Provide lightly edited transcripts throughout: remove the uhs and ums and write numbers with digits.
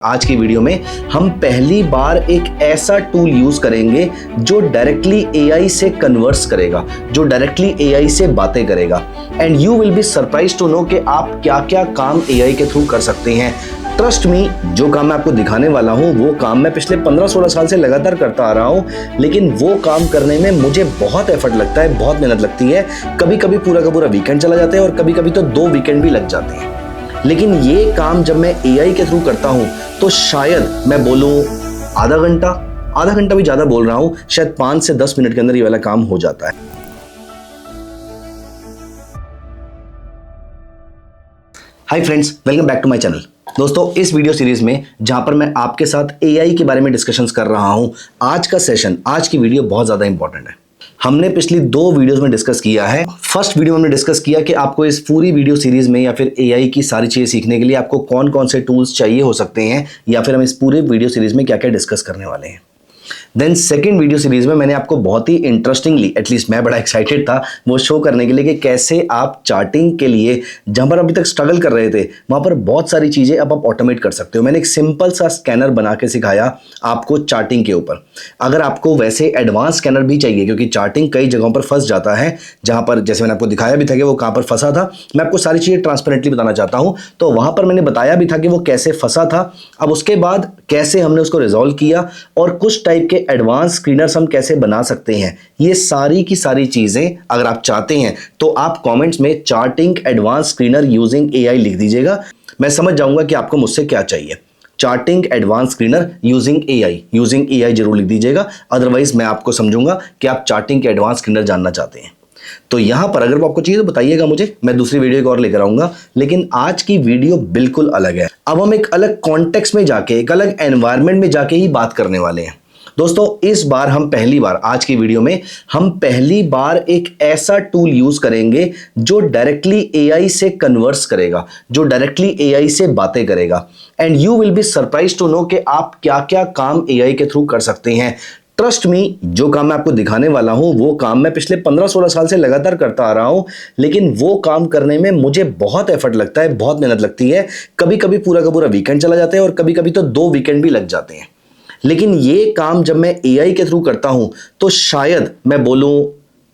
आज की वीडियो में हम पहली बार एक ऐसा टूल यूज करेंगे जो डायरेक्टली एआई से कन्वर्स करेगा, जो डायरेक्टली एआई से बातें करेगा and you will be surprise to know कि आप क्या क्या काम एआई के थ्रू कर सकते हैं। ट्रस्ट मी, जो काम मैं आपको दिखाने वाला हूं वो काम मैं पिछले 15-16 साल से लगातार करता आ रहा हूं, लेकिन वो काम करने में मुझे बहुत एफर्ट लगता है, बहुत मेहनत लगती है। कभी कभी पूरा का पूरा वीकेंड चला जाता है और कभी कभी तो 2 वीकेंड भी लग जाते हैं। लेकिन ये काम जब मैं एआई के थ्रू करता हूं तो शायद मैं बोलूं आधा घंटा भी ज्यादा बोल रहा हूं, शायद 5 से 10 मिनट के अंदर ये वाला काम हो जाता है। Hi friends, welcome back to my channel. दोस्तों, इस वीडियो सीरीज में जहां पर मैं आपके साथ एआई के बारे में डिस्कशंस कर रहा हूं, आज का सेशन, आज की वीडियो बहुत ज्यादा इंपॉर्टेंट है। हमने पिछली 2 वीडियोस में डिस्कस किया है। फर्स्ट वीडियो में हमने डिस्कस किया कि आपको इस पूरी वीडियो सीरीज में या फिर एआई की सारी चीजें सीखने के लिए आपको कौन कौन से टूल्स चाहिए हो सकते हैं, या फिर हम इस पूरे वीडियो सीरीज में क्या क्या डिस्कस करने वाले हैं। देन सेकेंड वीडियो सीरीज में मैंने आपको बहुत ही इंटरेस्टिंगली, एटलीस्ट मैं बड़ा एक्साइटेड था वो शो करने के लिए कि कैसे आप चार्टिंग के लिए जहां पर अभी तक स्ट्रगल कर रहे थे वहां पर बहुत सारी चीजें अब आप ऑटोमेट कर सकते हो। मैंने एक सिंपल सा स्कैनर बना के सिखाया आपको चार्टिंग के ऊपर। अगर आपको वैसे एडवांस स्कैनर भी चाहिए, क्योंकि चार्टिंग कई जगहों पर फंस जाता है, जहां पर जैसे मैंने आपको दिखाया भी था कि वो कहां पर फंसा था, मैं आपको सारी चीजें ट्रांसपेरेंटली बताना चाहता हूं। तो वहां पर मैंने बताया भी था कि वो कैसे फंसा था, अब उसके बाद कैसे हमने उसको रिजॉल्व किया और कुछ टाइप के एडवांस स्क्रीनर्स हम कैसे बना सकते हैं। ये सारी की सारी चीजें अगर आप चाहते हैं तो आप कमेंट्स में charting advance screener using AI लिख दीजिएगा। मैं समझ जाऊंगा कि आपको मुझसे क्या चाहिए। Charting advance screener using AI जरूर लिख दीजिएगा, अदरवाइज मैं आपको समझूंगा कि आप चार्टिंग के एडवांस स्क्रीनर जानना चाहते हैं। तो यहां पर अगर वो आपको चाहिए तो बताइएगा मुझे, मैं दूसरी वीडियो एक और लेकर आऊंगा। लेकिन आज की वीडियो बिल्कुल अलग है। अब हम एक अलग कॉन्टेक्स्ट में जाके, एक अलग एनवायरनमेंट में जाके ही बात करने वाले हैं। दोस्तों, इस बार हम पहली बार, आज की वीडियो में हम पहली बार एक ऐसा टूल यूज करेंगे जो डायरेक्टली एआई से कन्वर्स करेगा, जो डायरेक्टली एआई से बातें करेगा and you will be surprise to know कि आप क्या क्या काम एआई के थ्रू कर सकते हैं। ट्रस्ट मी, जो काम मैं आपको दिखाने वाला हूं वो काम मैं पिछले 15-16 साल से लगातार करता आ रहा हूं, लेकिन वो काम करने में मुझे बहुत एफर्ट लगता है, बहुत मेहनत लगती है। कभी कभी पूरा का पूरा वीकेंड चला जाता है और कभी कभी तो 2 वीकेंड भी लग जाते हैं। लेकिन ये काम जब मैं एआई के थ्रू करता हूं तो शायद मैं बोलूं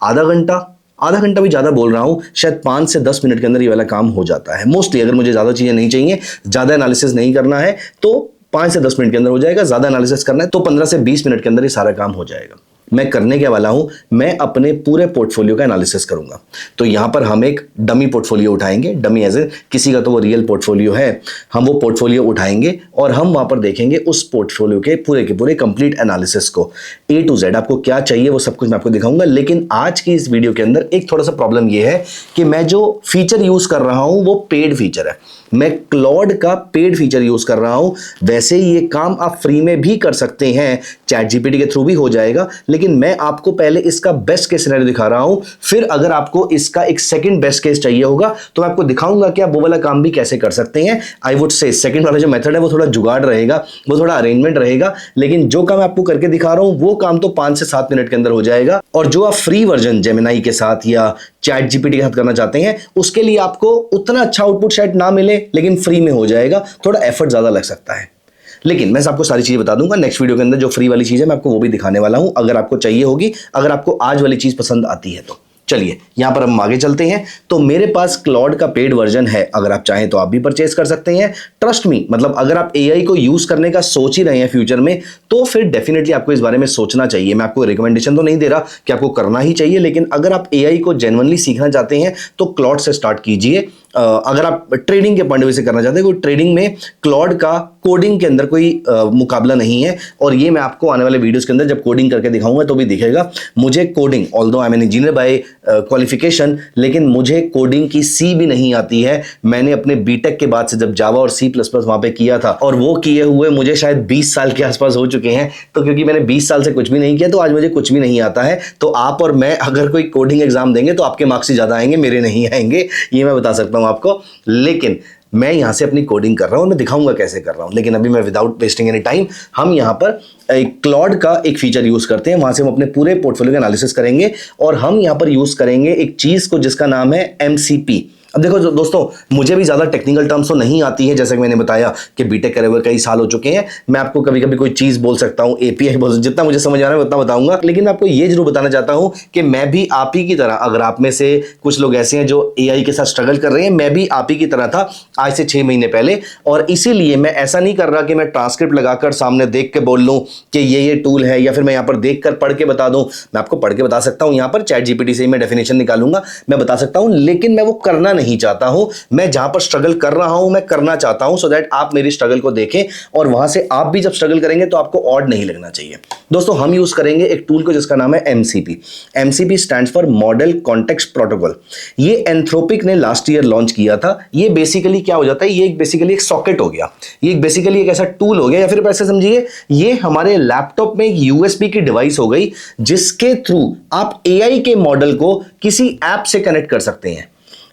आधा घंटा भी ज्यादा बोल रहा हूं, शायद 5 से 10 मिनट के अंदर ये वाला काम हो जाता है। मोस्टली अगर मुझे ज्यादा चीजें नहीं चाहिए, ज्यादा एनालिसिस नहीं करना है तो 5 से 10 मिनट के अंदर हो जाएगा। ज्यादा एनालिसिस करना है तो 15 से 20 मिनट के अंदर ये सारा काम हो जाएगा। मैं करने के वाला हूं, मैं अपने पूरे पोर्टफोलियो का एनालिसिस करूंगा। तो यहां पर हम एक डमी पोर्टफोलियो उठाएंगे, डमी एज ए किसी का तो वो रियल पोर्टफोलियो है, हम वो पोर्टफोलियो उठाएंगे और हम वहां पर देखेंगे उस पोर्टफोलियो के पूरे कंप्लीट एनालिसिस को, ए टू जेड। आपको क्या चाहिए वो सब कुछ मैं आपको दिखाऊंगा। लेकिन आज की इस वीडियो के अंदर एक थोड़ा सा प्रॉब्लम ये है कि मैं जो फीचर यूज कर रहा हूं वो पेड फीचर है। मैं क्लॉड का पेड फीचर यूज कर रहा हूं। वैसे ये काम आप फ्री में भी कर सकते हैं, चैट जीपीटी के थ्रू भी हो जाएगा, लेकिन मैं आपको पहले इसका बेस्ट केस सिनेरियो दिखा रहा हूं। फिर अगर आपको इसका एक सेकंड बेस्ट केस चाहिए होगा तो मैं आपको दिखाऊंगा कि आप वो वाला काम भी कैसे कर सकते हैं। आई वुड से सेकंड वाला जो मेथड है वो थोड़ा जुगाड़ रहेगा, वो थोड़ा अरेंजमेंट रहेगा, लेकिन जो काम आपको करके दिखा रहा हूं वो काम तो 5 से 7 मिनट के अंदर हो जाएगा। और जो आप फ्री वर्जन जेमिनाई के साथ या चैट जीपीटी के साथ करना चाहते हैं उसके लिए आपको उतना अच्छा आउटपुट शायद ना मिले, लेकिन फ्री में हो जाएगा। थोड़ा एफर्ट ज्यादा लग सकता है, लेकिन मैं आपको सारी चीजें बता दूंगा नेक्स्ट वीडियो के अंदर। जो फ्री वाली चीज है मैं आपको वो भी दिखाने वाला हूं, अगर आपको चाहिए होगी, अगर आपको आज वाली चीज पसंद आती है तो। चलिए यहां पर हम आगे चलते हैं। तो मेरे पास क्लॉड का पेड वर्जन है, अगर आप चाहें तो आप भी परचेज कर सकते हैं। ट्रस्ट मी, मतलब अगर आप एआई को यूज करने का सोच ही रहे हैं फ्यूचर में तो फिर डेफिनेटली आपको इस बारे में सोचना चाहिए। मैं आपको रिकमेंडेशन तो नहीं दे रहा कि आपको करना ही चाहिए, लेकिन अगर आप एआई को जेन्युइनली सीखना चाहते हैं तो क्लॉड से स्टार्ट कीजिए। अगर आप ट्रेडिंग के पॉइंट ऑफ व्यू से करना चाहते हैं, कोई ट्रेडिंग में क्लॉड का कोडिंग के अंदर कोई मुकाबला नहीं है। और ये मैं आपको आने वाले वीडियोस के अंदर जब कोडिंग करके दिखाऊंगा तो भी दिखेगा। मुझे coding, although I am an engineer by qualification, लेकिन मुझे कोडिंग की सी भी नहीं आती है। मैंने अपने बीटेक के बाद से जब जावा और सी प्लस प्लस वहां पे किया था, और वो किए हुए मुझे शायद 20 साल के आसपास हो चुके हैं। तो क्योंकि मैंने 20 साल से कुछ भी नहीं किया तो आज मुझे कुछ भी नहीं आता है। तो आप और मैं अगर कोई कोडिंग एग्जाम देंगे तो आपके मार्क्स ही ज्यादा आएंगे, मेरे नहीं आएंगे, ये मैं बता सकता हूं आपको। लेकिन मैं यहां से अपनी कोडिंग कर रहा हूं, मैं दिखाऊंगा कैसे कर रहा हूं। लेकिन अभी मैं विदाउट वेस्टिंग एनी टाइम, हम यहां पर एक क्लॉड का एक फीचर यूज करते हैं, वहां से हम अपने पूरे पोर्टफोलियो का एनालिसिस करेंगे और हम यहां पर यूज करेंगे एक चीज को जिसका नाम है एमसीपी। अब देखो दोस्तों, मुझे भी ज़्यादा टेक्निकल टर्म्स तो नहीं आती है, जैसे कि मैंने बताया कि बीटेक करे हुए कई साल हो चुके हैं। मैं आपको कभी कभी कोई चीज़ बोल सकता हूँ, एपीआई बोल, जितना मुझे समझ आ रहा है उतना बताऊंगा। लेकिन मैं आपको ये जरूर बताना चाहता हूँ कि मैं भी आप ही की तरह, अगर आप में से कुछ लोग ऐसे हैं जो एआई के साथ स्ट्रगल कर रहे हैं, मैं भी आप ही की तरह था आज से 6 महीने पहले। और इसीलिए मैं ऐसा नहीं कर रहा कि मैं ट्रांसक्रिप्ट लगाकर सामने देख के बोल लूँ कि ये टूल है, या फिर मैं यहाँ पर देख कर पढ़ के बता दूँ। मैं आपको पढ़ के बता सकता हूँ, यहाँ पर चैट जीपीटी से ही मैं डेफिनेशन निकालूंगा, मैं बता सकता हूँ, लेकिन मैं वो करना नहीं चाहता हूँ। मैं जहां पर स्ट्रगल कर रहा हूं मैं करना चाहता हूं, सो दैट आप मेरी स्ट्रगल को देखें और वहां से आप भी जब स्ट्रगल करेंगे तो आपको ऑड नहीं लगना चाहिए। दोस्तों, हम यूज करेंगे एक टूल को जिसका नाम है MCP. MCP stands for model context protocol. ये एंथ्रोपिक ने लास्ट ईयर लॉन्च किया था। ये बेसिकली क्या हो जाता है, ये बेसिकली एक सॉकेट हो गया, ये बेसिकली एक ऐसा टूल हो गया, या फिर ऐसे समझिए ये हमारे लैपटॉप में एक यूएसबी की डिवाइस हो गई, जिसके थ्रू आप एआई के मॉडल को किसी ऐप से कनेक्ट कर सकते हैं।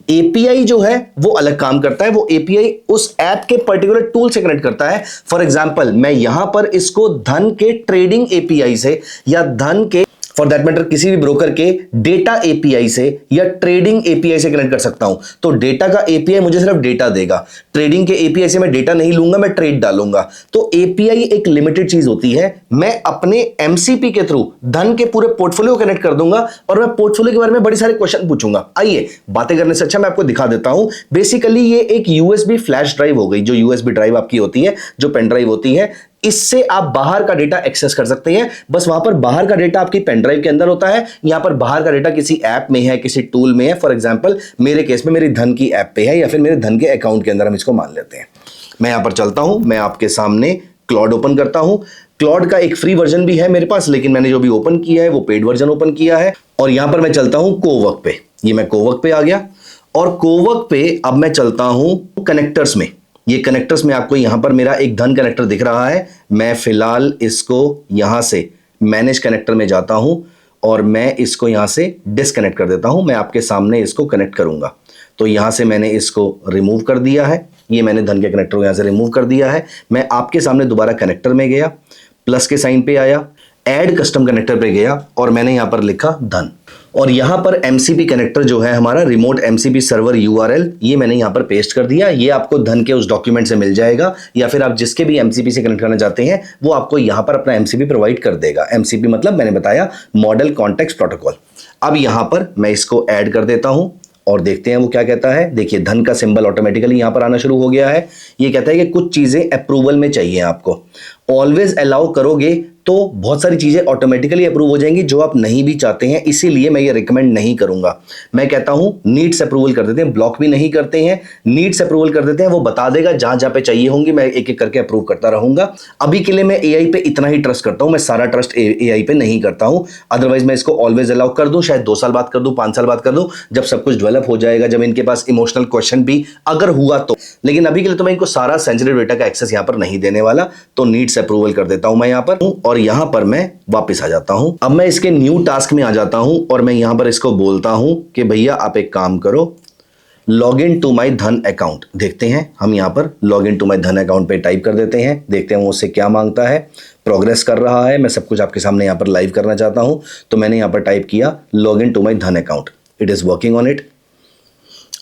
एपीआई जो है वो अलग काम करता है, वो एपीआई उस ऐप के पर्टिकुलर टूल से कनेक्ट करता है। फॉर एग्जांपल, मैं यहां पर इसको धन के ट्रेडिंग एपीआई से, या धन के फॉर दैट मैटर किसी भी ब्रोकर के डेटा एपीआई से या ट्रेडिंग एपीआई से कनेक्ट कर सकता हूं। तो डेटा का एपीआई मुझे सिर्फ डेटा देगा, ट्रेडिंग के एपीआई से मैं डेटा नहीं लूंगा, मैं ट्रेड डालूंगा। तो एपीआई एक लिमिटेड चीज होती है। मैं अपने एमसीपी के थ्रू धन के पूरे पोर्टफोलियो कनेक्ट कर दूंगा और मैं पोर्टफोलियो के बारे में बड़े सारे क्वेश्चन पूछूंगा। आइए, बातें करने से अच्छा मैं आपको दिखा देता हूं। बेसिकली ये एक यूएसबी फ्लैश ड्राइव हो गई, जो यूएसबी ड्राइव आपकी होती है, जो पेन ड्राइव होती है, इससे आप बाहर का डेटा एक्सेस कर सकते हैं। बस वहां पर बाहर का डेटा आपकी पेन ड्राइव के अंदर होता है, यहां पर बाहर का डेटा किसी ऐप में है, किसी टूल में है। फॉर एग्जांपल, मेरे केस में मेरी धन की ऐप पे है, या फिर मेरे धन के अकाउंट के अंदर हम इसको मान लेते हैं। मैं यहां पर चलता हूं, मैं आपके सामने क्लॉड ओपन करता हूं। क्लॉड का एक फ्री वर्जन भी है मेरे पास, लेकिन मैंने जो भी ओपन किया है वो पेड वर्जन ओपन किया है। और यहां पर मैं चलता हूं कोवर्क पे, ये मैं कोवर्क पे आ गया। और कोवर्क पे अब मैं चलता हूं कनेक्टर्स में। ये कनेक्टर्स में आपको यहां पर मेरा एक धन कनेक्टर दिख रहा है। मैं फिलहाल इसको यहां से मैनेज कनेक्टर में जाता हूं और मैं इसको यहां से डिसकनेक्ट कर देता हूं। मैं आपके सामने इसको कनेक्ट करूंगा। तो यहां से मैंने इसको रिमूव कर दिया है, ये मैंने धन के कनेक्टर को यहां से रिमूव कर दिया है। मैं आपके सामने दोबारा कनेक्टर में गया, प्लस के साइन पे आया, ऐड कस्टम कनेक्टर पे गया और मैंने यहां पर लिखा धन। और यहां पर एमसीपी कनेक्टर जो है हमारा रिमोट एमसीपी सर्वर यूआरएल, ये मैंने यहां पर पेस्ट कर दिया। ये आपको धन के उस डॉक्यूमेंट से मिल जाएगा, या फिर आप जिसके भी एमसीपी से कनेक्ट करना चाहते हैं वो आपको यहां पर अपना एमसीपी प्रोवाइड कर देगा। एमसीपी मतलब मैंने बताया मॉडल कॉन्टेक्स्ट प्रोटोकॉल। अब यहां पर मैं इसको ऐड कर देता हूं और देखते हैं वो क्या कहता है। देखिए, धन का सिंबल ऑटोमेटिकली यहां पर आना शुरू हो गया है। ये कहता है कि कुछ चीजें अप्रूवल में चाहिए आपको। ऑलवेज अलाउ करोगे तो बहुत सारी चीजें ऑटोमेटिकली अप्रूव हो जाएंगी जो आप नहीं भी चाहते हैं, इसीलिए मैं ये रिकमेंड नहीं करूंगा। मैं कहता हूं नीड्स अप्रूवल कर देते हैं, ब्लॉक भी नहीं करते हैं, नीड्स अप्रूवल कर देते हैं। वो बता देगा जहां जहां पे चाहिए होंगी, मैं एक एक करके अप्रूव करता रहूंगा। अभी के लिए मैं एआई पे इतना ही ट्रस्ट करता हूं, मैं सारा ट्रस्ट एआई पे नहीं करता हूं। अदरवाइज मैं इसको ऑलवेज अलाउ कर दूं, शायद 2 साल बाद कर दूं, 5 साल बाद कर दूं, जब सब कुछ डेवलप हो जाएगा, जब इनके पास इमोशनल क्वेश्चन भी अगर हुआ तो। लेकिन अभी के लिए तो मैं इनको सारा सेंसिटिव डेटा का एक्सेस यहां पर नहीं देने वाला। तो नीड्स अप्रूवल कर देता हूं मैं यहां पर, और यहां पर मैं वापस आ जाता हूं। अब मैं इसके न्यू टास्क में आ जाता हूं और मैं यहां पर इसको बोलता हूं कि भैया आप एक काम करो, लॉग इन टू माई धन अकाउंट। देखते हैं, हम यहां पर लॉग इन टू माई धन अकाउंट पे टाइप कर देते हैं, देखते हैं वो उससे क्या मांगता है। प्रोग्रेस कर रहा है, मैं सब कुछ आपके सामने यहां पर लाइव करना चाहता हूं। तो मैंने यहां पर टाइप किया लॉग इन टू माई धन account, it is working on it.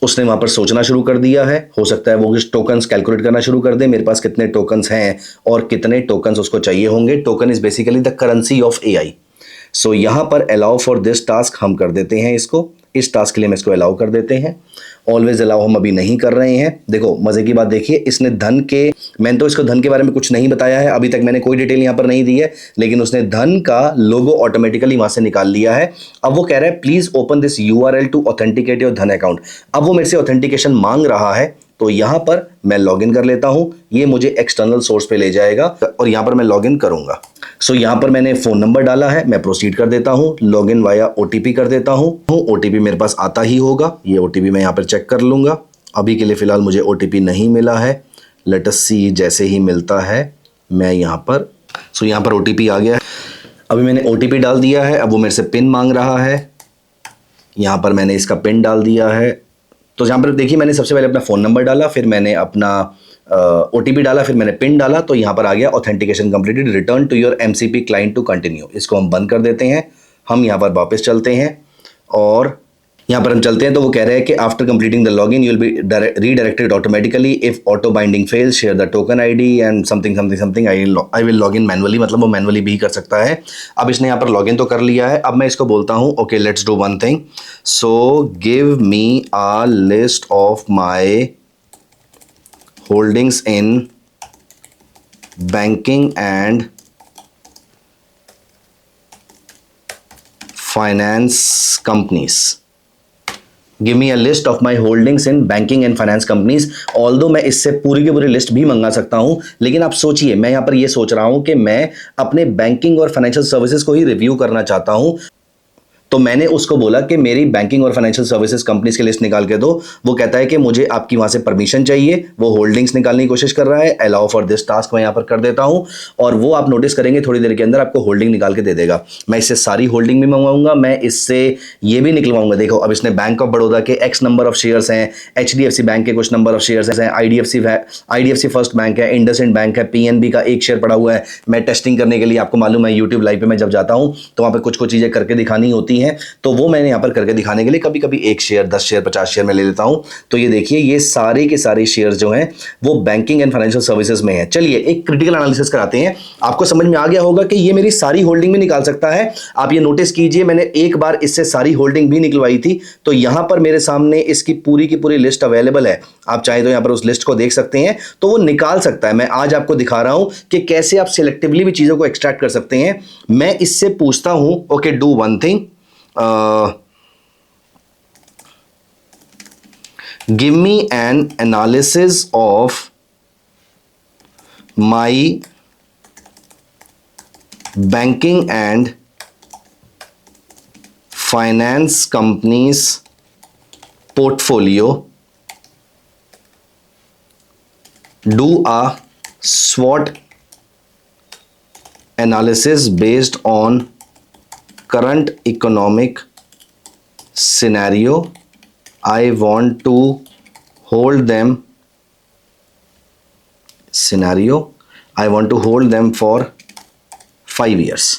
उसने वहां पर सोचना शुरू कर दिया है, हो सकता है वो कुछ टोकन्स कैलकुलेट करना शुरू कर दे, मेरे पास कितने टोकन्स हैं और कितने टोकन्स उसको चाहिए होंगे। Token is basically the currency of AI. So यहां पर अलाउ फॉर दिस टास्क हम कर देते हैं इसको, इस टास्क के लिए हम इसको अलाउ कर देते हैं। ऑलवेज अलाउ हम अभी नहीं कर रहे हैं। देखो मजे की बात देखिए, इसने धन के, मैंने तो इसको धन के बारे में कुछ नहीं बताया है अभी तक, मैंने कोई डिटेल यहां पर नहीं दी है, लेकिन उसने धन का लोगो ऑटोमेटिकली वहां से निकाल लिया है। अब वो कह रहा है please open this URL to authenticate your Dhan account. अब वो मेरे से ऑथेंटिकेशन मांग रहा है, तो यहां पर मैं लॉगिन कर लेता हूं। ये मुझे एक्सटर्नल सोर्स पे ले जाएगा और यहां पर मैं लॉगिन करूंगा। सो यहां पर मैंने फोन नंबर डाला है, मैं प्रोसीड कर देता हूं, लॉगिन वाया ओटीपी कर देता हूं। ओटीपी मेरे पास आता ही होगा, ये ओटीपी मैं यहां पर चेक कर लूंगा। अभी के लिए फिलहाल मुझे ओटीपी नहीं मिला है, लेट अस सी जैसे ही मिलता है मैं यहां पर, सो यहां पर ओटीपी आ गया है। अभी मैंने ओटीपी डाल दिया है, अब वो मेरे से पिन मांग रहा है, यहां पर मैंने इसका पिन डाल दिया है। तो यहाँ पर देखिए, मैंने सबसे पहले अपना फ़ोन नंबर डाला, फिर मैंने अपना ओटीपी डाला, फिर मैंने पिन डाला, तो यहाँ पर आ गया authentication completed, return to your MCP client to continue. इसको हम बंद कर देते हैं। हम यहाँ पर वापस चलते हैं और यहाँ पर हम चलते हैं तो वो कह रहे हैं कि after completing the login you will B redirected automatically if auto binding fails share the token ID and something something something I will log in manually, मतलब वो मैनुअली भी कर सकता है। अब इसने यहाँ पर लॉगिन तो कर लिया है। अब मैं इसको बोलता हूँ okay let's do one thing, so give me a list of my holdings in banking and finance companies. Give me a list of my holdings in banking and finance companies. Although मैं इससे पूरी की पूरी list भी मंगा सकता हूं, लेकिन आप सोचिए मैं यहां पर ये सोच रहा हूं कि मैं अपने बैंकिंग और फाइनेंशियल सर्विसेज को ही रिव्यू करना चाहता हूं। तो मैंने उसको बोला कि मेरी बैंकिंग और फाइनेंशियल सर्विसेज कंपनीज की लिस्ट निकाल के दो। वो कहता है कि मुझे आपकी वहां से परमिशन चाहिए, वो होल्डिंग्स निकालने की कोशिश कर रहा है। अलाउ फॉर दिस टास्क मैं यहां पर कर देता हूं और वो आप नोटिस करेंगे थोड़ी देर के अंदर आपको होल्डिंग निकाल के दे देगा। मैं इससे सारी होल्डिंग भी मंगवाऊंगा, मैं इससे ये भी निकलवाऊंगा। देखो अब इसने बैंक ऑफ बड़ौदा के एक्स नंबर ऑफ शेयर्स हैं, HDFC बैंक के कुछ नंबर ऑफ शेयर्स हैं, IDFC फर्स्ट बैंक है, इंडसइंड बैंक है, PNB का एक शेयर पड़ा हुआ है। मैं टेस्टिंग करने के लिए आपको मालूम है यूट्यूब लाइव पे मैं जब जाता हूं तो वहां पर कुछ कुछ चीजें करके दिखानी होती हैं, तो वो मैंने यहां पर करके दिखाने के लिए कभी कभी 1 शेयर 10 शेयर 50 शेयर में ले लेता हूं। तो ये देखिए ये सारे के सारे शेयर जो हैं वो बैंकिंग एंड फाइनेंशियल सर्विसेज में है। चलिए एक क्रिटिकल एनालिसिस कराते हैं। आपको समझ में आ गया होगा कि ये मेरी सारी होल्डिंग भी निकाल सकता है। आप ये नोटिस कीजिए मैंने एक बार इससे सारी होल्डिंग भी निकलवाई थी, तो यहां पर मेरे सामने इसकी पूरी की पूरी लिस्ट अवेलेबल है। आप चाहे तो यहां पर उस लिस्ट को देख सकते हैं, तो वो निकाल सकता है। मैं आज आपको दिखा रहा हूं कि कैसे आप सिलेक्टिवली भी चीजों को एक्सट्रैक्ट कर सकते हैं। मैं इससे पूछता हूं okay do one thing, give me an analysis of my banking and finance companies portfolio, do a SWOT analysis based on current economic scenario. I want to hold them for 5 years।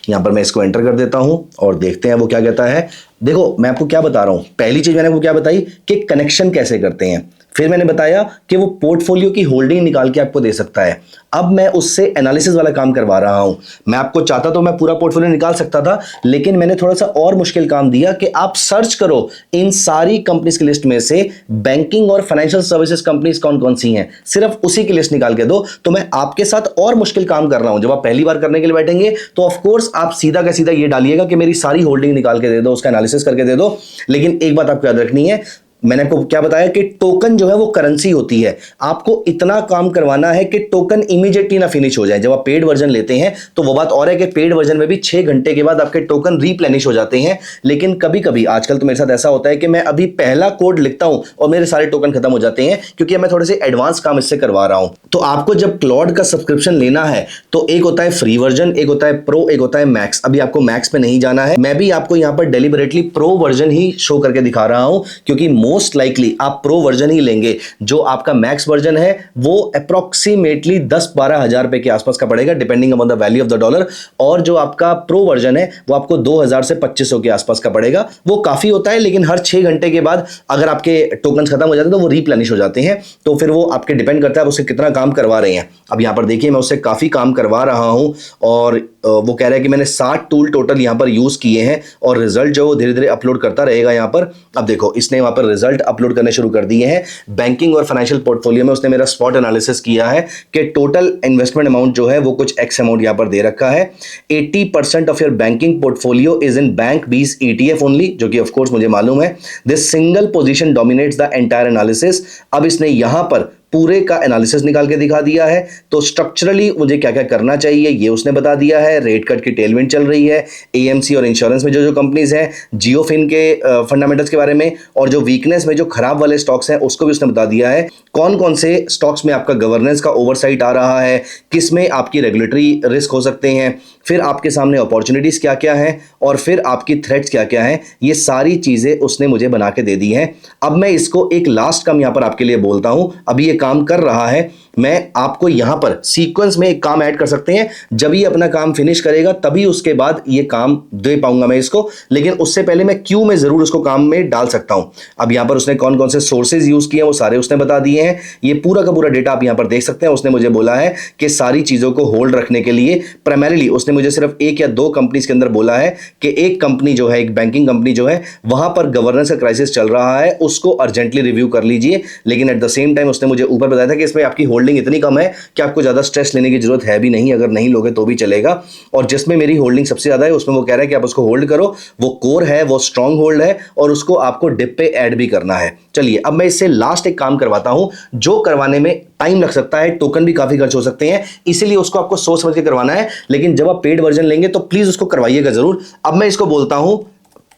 यहां पर मैं इसको enter कर देता हूं और देखते हैं वो क्या कहता है। देखो मैं आपको क्या बता रहा हूं, पहली चीज मैंने आपको क्या बताई कि कनेक्शन कैसे करते हैं, फिर मैंने बताया कि वो पोर्टफोलियो की होल्डिंग निकाल के आपको दे सकता है। अब मैं उससे एनालिसिस वाला काम करवा रहा हूं। मैं आपको चाहता तो मैं पूरा पोर्टफोलियो निकाल सकता था, लेकिन मैंने थोड़ा सा और मुश्किल काम दिया कि आप सर्च करो इन सारी कंपनीज की लिस्ट में से बैंकिंग और फाइनेंशियल सर्विसेज कंपनीज कौन कौन सी हैं, सिर्फ उसी की लिस्ट निकाल के दो। तो मैं आपके साथ और मुश्किल काम कर रहा हूं। जब आप पहली बार करने के लिए बैठेंगे तो ऑफकोर्स आप सीधा का सीधा ये डालिएगा कि मेरी सारी होल्डिंग निकाल के दे दो, उसका एनालिसिस करके दे दो। लेकिन एक बात आपको याद रखनी है, मैंने आपको क्या बताया कि टोकन जो है वो करेंसी होती है। आपको इतना काम करवाना है कि टोकन इमीडिएटली ना फिनिश हो जाए। जब आप पेड वर्जन लेते हैं तो वो बात और है कि पेड वर्जन में भी 6 घंटे के बाद आपके टोकन रीप्लेनिश हो जाते हैं। लेकिन कभी कभी आजकल तो मेरे साथ ऐसा होता है कि मैं अभी पहला कोड लिखता हूं और मेरे सारे टोकन खत्म हो जाते हैं, क्योंकि मैं थोड़े से एडवांस काम इससे करवा रहा हूं। तो आपको जब क्लॉड का सब्सक्रिप्शन लेना है तो एक होता है फ्री वर्जन, एक होता है प्रो, एक होता है मैक्स। अभी आपको मैक्स पे नहीं जाना है, मैं भी आपको यहां पर डेलिबरेटली प्रो वर्जन ही शो करके दिखा रहा हूं, क्योंकि मोस्ट लाइकली आप प्रो वर्जन ही लेंगे। जो आपका मैक्स वर्जन है वो अप्रोक्सीमेटली 10-12 हजार रुपए के आसपास का पड़ेगा, depending upon the value of the dollar. और जो आपका प्रो वर्जन है वो आपको 2000 से 2500 के आसपास का पड़ेगा। वो काफी होता है, लेकिन हर 6 घंटे के बाद अगर आपके टोकन खत्म हो जाते हैं तो वो रीप्लेनिश हो जाते हैं। तो फिर वो आपके डिपेंड करता है आप उससे कितना काम करवा रहे हैं। अब यहां पर देखिए मैं उससे काफी काम करवा रहा हूं और वो कह रहा है कि मैंने 60 टूल टोटल यहां पर यूज किए हैं और रिजल्ट जो धीरे धीरे अपलोड करता रहेगा यहां पर। अब देखो इसने वहां पर रिजल्ट अपलोड करने शुरू कर दिए हैं। बैंकिंग और फाइनेंशियल पोर्टफोलियो में उसने मेरा स्पॉट एनालिसिस किया है कि टोटल इन्वेस्टमेंट अमाउंट जो है वो कुछ एक्स अमाउंट यहां पर दे रखा है। 80% of your banking portfolio is in bank बीस ETF ओनली, जो कि ऑफ कोर्स मुझे मालूम है। This single position dominates the entire analysis. अब इसने यहां पर पूरे का एनालिसिस निकाल के दिखा दिया है। तो स्ट्रक्चरली मुझे क्या क्या करना चाहिए ये उसने बता दिया है। रेट कट की टेलविंड चल रही है, AMC और इंश्योरेंस में जो जो कंपनीज हैं, जियोफिन के फंडामेंटल्स के बारे में, और जो वीकनेस में जो खराब वाले स्टॉक्स हैं उसको भी उसने बता दिया है। कौन कौन से स्टॉक्स में आपका गवर्नेंस का ओवरसाइट आ रहा है, किस में आपकी रेगुलेटरी रिस्क हो सकते हैं, फिर आपके सामने अपॉर्चुनिटीज क्या क्या हैं, और फिर आपकी थ्रेट्स क्या क्या हैं। ये सारी चीजें उसने मुझे बना के दे दी हैं। अब मैं इसको एक लास्ट काम यहां पर आपके लिए बोलता हूं। अभी ये काम कर रहा है, मैं आपको यहां पर सीक्वेंस में एक काम ऐड कर सकते हैं, जब ये अपना काम फिनिश करेगा तभी उसके बाद ये काम दे पाऊंगा मैं इसको, लेकिन उससे पहले मैं क्यू में जरूर उसको काम में डाल सकता हूं। अब यहां पर उसने कौन कौन से सोर्सेज यूज किए हैं वो सारे उसने बता दिए हैं। ये पूरा का पूरा डेटा आप यहां पर देख सकते हैं। उसने मुझे बोला है कि सारी चीजों को होल्ड रखने के लिए प्राइमरीली उसने मुझे सिर्फ एक या दो कंपनीज के अंदर बोला है कि एक कंपनी जो है, एक बैंकिंग कंपनी जो है, वहां पर गवर्नेंस का क्राइसिस चल रहा है, उसको अर्जेंटली रिव्यू कर लीजिए। लेकिन एट द सेम टाइम उसने मुझे ऊपर बताया था कि इसमें आपकी होल्डिंग इतनी कम है कि आपको ज्यादा स्ट्रेस लेने की जरूरत है भी नहीं, अगर नहीं लोगे तो भी चलेगा। और जिसमें मेरी होल्डिंग सबसे ज्यादा है उसमें वो कह रहा है कि आप उसको होल्ड करो, वो कोर है, वो स्ट्रांग होल्ड है और उसको आपको डिप पे ऐड भी करना है। चलिए अब मैं इससे लास्ट एक काम करवाता हूं जो करवाने में टाइम लग सकता है, टोकन भी काफी खर्च हो सकते हैं, इसीलिए उसको आपको सोच समझ के करवाना है। लेकिन जब आप पेड वर्जन लेंगे तो प्लीज उसको करवाइएगा जरूर। अब मैं इसको बोलता हूं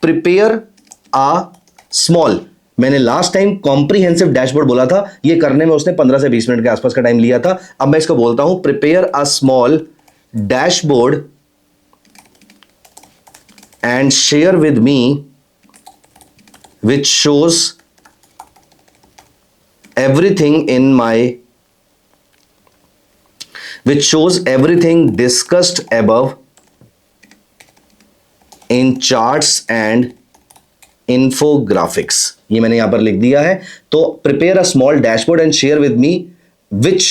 प्रिपेयर आ स्मॉल, मैंने लास्ट टाइम कॉम्प्रिहेंसिव डैशबोर्ड बोला था, ये करने में उसने 15 से 20 मिनट के आसपास का टाइम लिया था। अब मैं इसको बोलता हूं prepare a small dashboard and share with me which shows everything discussed above in charts and infographics। ये मैंने यहां पर लिख दिया है। तो prepare a small dashboard and share with me which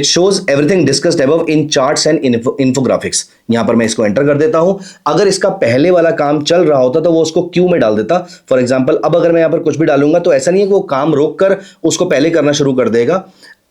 shows everything discussed above in charts and infographics। यहां पर मैं इसको एंटर कर देता हूं। अगर इसका पहले वाला काम चल रहा होता तो वो उसको क्यू में डाल देता। फॉर एग्जांपल अब अगर मैं यहां पर कुछ भी डालूंगा तो ऐसा नहीं है कि वो काम रोक कर उसको पहले करना शुरू कर देगा,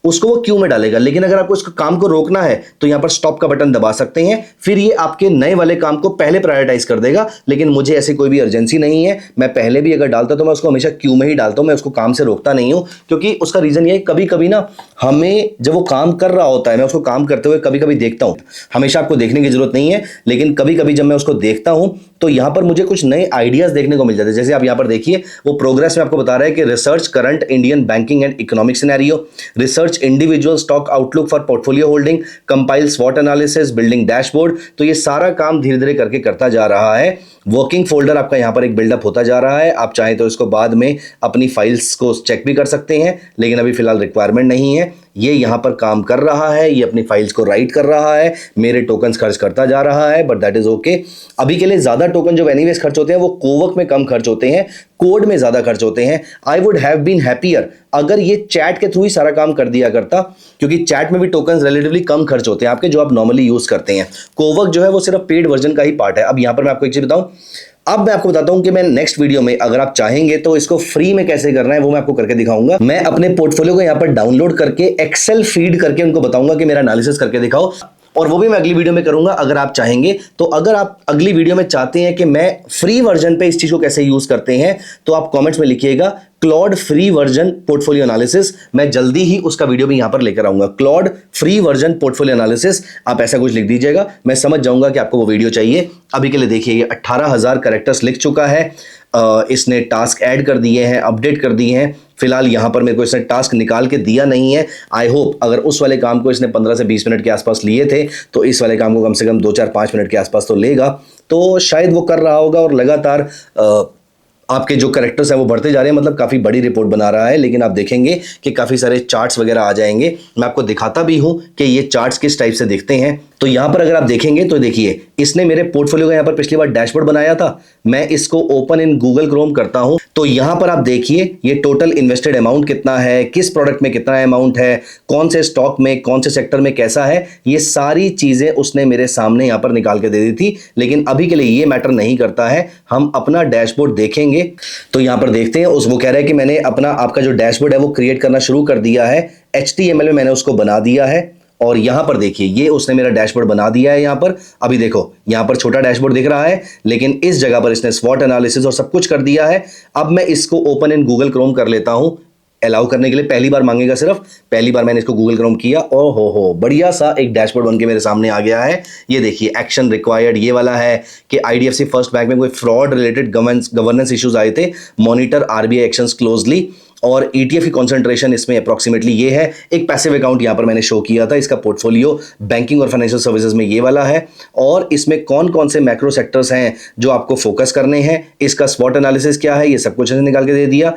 उसको वो क्यू में डालेगा। लेकिन अगर आपको इसको काम को रोकना है तो यहां पर स्टॉप का बटन दबा सकते हैं, फिर ये आपके नए वाले काम को पहले प्रायोरिटाइज कर देगा। लेकिन मुझे ऐसी कोई भी अर्जेंसी नहीं है, मैं पहले भी अगर डालता तो मैं उसको हमेशा क्यू में ही डालता हूं, मैं उसको काम से रोकता नहीं हूं। क्योंकि उसका रीजन ये है, कभी कभी ना हमें जब वो काम कर रहा होता है, मैं उसको काम करते हुए कभी कभी देखता हूं, हमेशा आपको देखने की जरूरत नहीं है, लेकिन कभी कभी जब मैं उसको देखता हूं तो यहां पर मुझे कुछ नए आइडियाज देखने को मिल जाते हैं। जैसे आप यहां पर देखिए, वो प्रोग्रेस में आपको बता रहा है कि research current Indian banking and economic scenario, research individual stock outlook for portfolio holding, compile स्वॉट एनालिसिस, बिल्डिंग डैशबोर्ड। तो ये सारा काम धीरे धीरे करके करता जा रहा है। वर्किंग फोल्डर आपका यहां पर एक बिल्डअप होता जा रहा है। आप चाहें तो इसको बाद में अपनी फाइल्स को चेक भी कर सकते हैं, लेकिन अभी फिलहाल रिक्वायरमेंट नहीं है। ये यहां पर काम कर रहा है, ये अपनी फाइल्स को राइट कर रहा है, मेरे टोकन्स खर्च करता जा रहा है, बट दैट इज ओके। अभी के लिए ज्यादा टोकन जो एनीवेज खर्च होते हैं वो कोवर्क में कम खर्च होते हैं, कोड में ज्यादा खर्च होते हैं। I would have been happier अगर ये चैट के थ्रू ही सारा काम कर दिया करता, क्योंकि चैट में भी टोकन्स रिलेटिवली कम खर्च होते हैं आपके, जो आप नॉर्मली यूज करते हैं। कोवर्क जो है वो सिर्फ पेड वर्जन का ही पार्ट है। अब यहां पर मैं आपको एक चीज बताऊं, अब मैं आपको बताता हूं कि मैं नेक्स्ट वीडियो में, अगर आप चाहेंगे तो इसको फ्री में कैसे करना है वो मैं आपको करके दिखाऊंगा। मैं अपने पोर्टफोलियो को यहां पर डाउनलोड करके एक्सेल फीड करके उनको बताऊंगा कि मेरा एनालिसिस करके दिखाओ, और वो भी मैं अगली वीडियो में करूंगा अगर आप चाहेंगे तो। अगर आप अगली वीडियो में चाहते हैं कि मैं फ्री वर्जन पे इस चीज को कैसे यूज करते हैं तो आप कमेंट्स में लिखिएगा Claude free version portfolio analysis. मैं जल्दी ही उसका वीडियो भी यहां पर लेकर आऊंगा, Claude free version portfolio analysis. आप ऐसा कुछ लिख दीजिएगा, मैं समझ जाऊंगा कि आपको वो वीडियो चाहिए। अभी के लिए देखिए, ये 18,000 कैरेक्टर्स लिख चुका है। इसने टास्क ऐड कर दिए हैं, अपडेट कर दिए हैं। फिलहाल यहां पर मेरे को इसने टास्क निकाल के दिया नहीं है। आई होप अगर उस वाले काम को इसने 15 से 20 मिनट के आसपास लिए थे तो इस वाले काम को कम से कम 2-4-5 मिनट के आसपास तो लेगा। तो शायद वो कर रहा होगा और लगातार आपके जो कैरेक्टर्स हैं वो बढ़ते जा रहे हैं, मतलब काफ़ी बड़ी रिपोर्ट बना रहा है। लेकिन आप देखेंगे कि काफ़ी सारे चार्ट्स वगैरह आ जाएंगे। मैं आपको दिखाता भी हूं कि ये चार्ट्स किस टाइप से दिखते हैं। तो यहां पर अगर आप देखेंगे तो देखिए, इसने मेरे पोर्टफोलियो का यहां पर पिछली बार डैशबोर्ड बनाया था। मैं इसको ओपन इन गूगल क्रोम करता हूं तो यहां पर आप देखिए ये टोटल इन्वेस्टेड अमाउंट कितना है, किस प्रोडक्ट में कितना अमाउंट है, कौन से स्टॉक में, कौन से सेक्टर में कैसा है, ये सारी चीजें उसने मेरे सामने यहां पर निकाल के दे दी थी। लेकिन अभी के लिए ये मैटर नहीं करता है, हम अपना डैशबोर्ड देखेंगे। तो यहां पर देखते हैं, वो कह रहा है कि मैंने अपना आपका जो डैशबोर्ड है वो क्रिएट करना शुरू कर दिया है। HTML में मैंने उसको बना दिया है और यहां पर देखिए ये उसने मेरा डैशबोर्ड बना दिया है। यहां पर अभी देखो, यहां पर छोटा डैशबोर्ड दिख रहा है, लेकिन इस जगह पर इसने स्वॉट एनालिसिस और सब कुछ कर दिया है। अब मैं इसको ओपन इन गूगल क्रोम कर लेता हूं। अलाउ करने के लिए पहली बार मांगेगा, सिर्फ पहली बार मैंने इसको गूगल क्रोम किया। ओ हो बढ़िया सा एक डैशबोर्ड बनके मेरे सामने आ गया है। ये देखिए, एक्शन रिक्वायर्ड ये वाला है कि IDFC फर्स्ट बैंक में कोई फ्रॉड रिलेटेड गवर्नेंस इश्यूज आए थे, मॉनिटर RBI एक्शंस क्लोजली, और ETF की कॉन्सेंट्रेशन इसमें अप्रॉक्सीमेटली ये है। एक पैसिव अकाउंट यहां पर मैंने शो किया था, इसका पोर्टफोलियो बैंकिंग और फाइनेंशियल सर्विसेज में ये वाला है, और इसमें कौन कौन से मैक्रो सेक्टर्स हैं जो आपको फोकस करने हैं, इसका स्वॉट एनालिसिस क्या है, ये सब कुछ निकाल के दे दिया।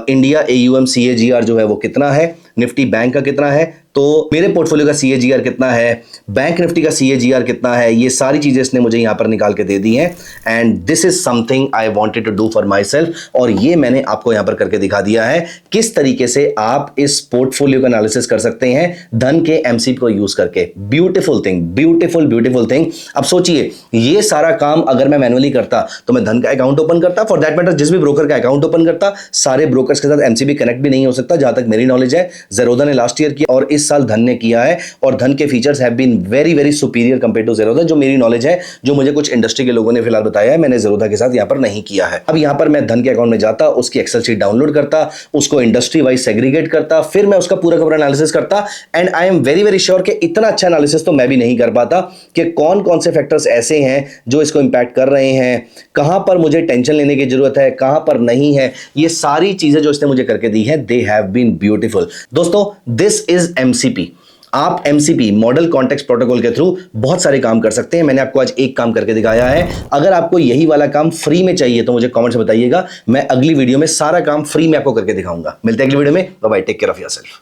इंडिया AUM CAGR जो है वो कितना है, निफ्टी बैंक का कितना है, तो मेरे पोर्टफोलियो का CAGR कितना है, बैंक निफ्टी का CAGR कितना है, ये सारी चीजें इसने मुझे यहां पर निकाल के दे दी हैं। And this is something I wanted to do for myself, और ये मैंने आपको यहां पर करके दिखा दिया है किस तरीके से आप इस पोर्टफोलियो का एनालिसिस कर सकते हैं धन के MCP को यूज करके। Beautiful thing, beautiful beautiful thing. अब सोचिए, ये सारा काम अगर मैं मैनुअली करता तो मैं धन का अकाउंट ओपन करता, फॉर दैट मैटर जिस भी ब्रोकर का अकाउंट ओपन करता, सारे ब्रोकर्स के साथ MCP कनेक्ट भी नहीं हो सकता। जहां तक मेरी नॉलेज है, ज़ेरोधा ने लास्ट ईयर किया और इस साल धन ने किया है, और धन के features have been very very superior compare to Zerodha. जो मेरी नॉलेज है, जो मुझे कुछ इंडस्ट्री के लोगों ने फिलहाल बताया है, मैंने ज़ेरोधा के साथ यहां पर नहीं किया है। अब यहां पर मैं धन के अकाउंट में जाता, उसकी एक्सेल शीट डाउनलोड करता, उसको इंडस्ट्री वाइज सेग्रीगेट करता, फिर मैं उसका पूरा का पूरा एनालिसिस करता। And I am very very sure कि इतना अच्छा एनालिसिस तो मैं भी नहीं कर पाता कि कौन कौन से फैक्टर्स ऐसे हैं जो इसको इंपैक्ट कर रहे हैं, कहां पर मुझे टेंशन लेने की जरूरत है, कहां पर नहीं है। ये सारी चीजें जो इसने मुझे करके दी है, दे हैव बीन ब्यूटीफुल। दोस्तों, दिस इज MCP। आप MCP मॉडल कॉन्टेक्स्ट प्रोटोकॉल के थ्रू बहुत सारे काम कर सकते हैं। मैंने आपको आज एक काम करके दिखाया है। अगर आपको यही वाला काम फ्री में चाहिए तो मुझे कमेंट्स में बताइएगा, मैं अगली वीडियो में सारा काम फ्री में आपको करके दिखाऊंगा। मिलते हैं अगली वीडियो में। Bye bye, take care of yourself.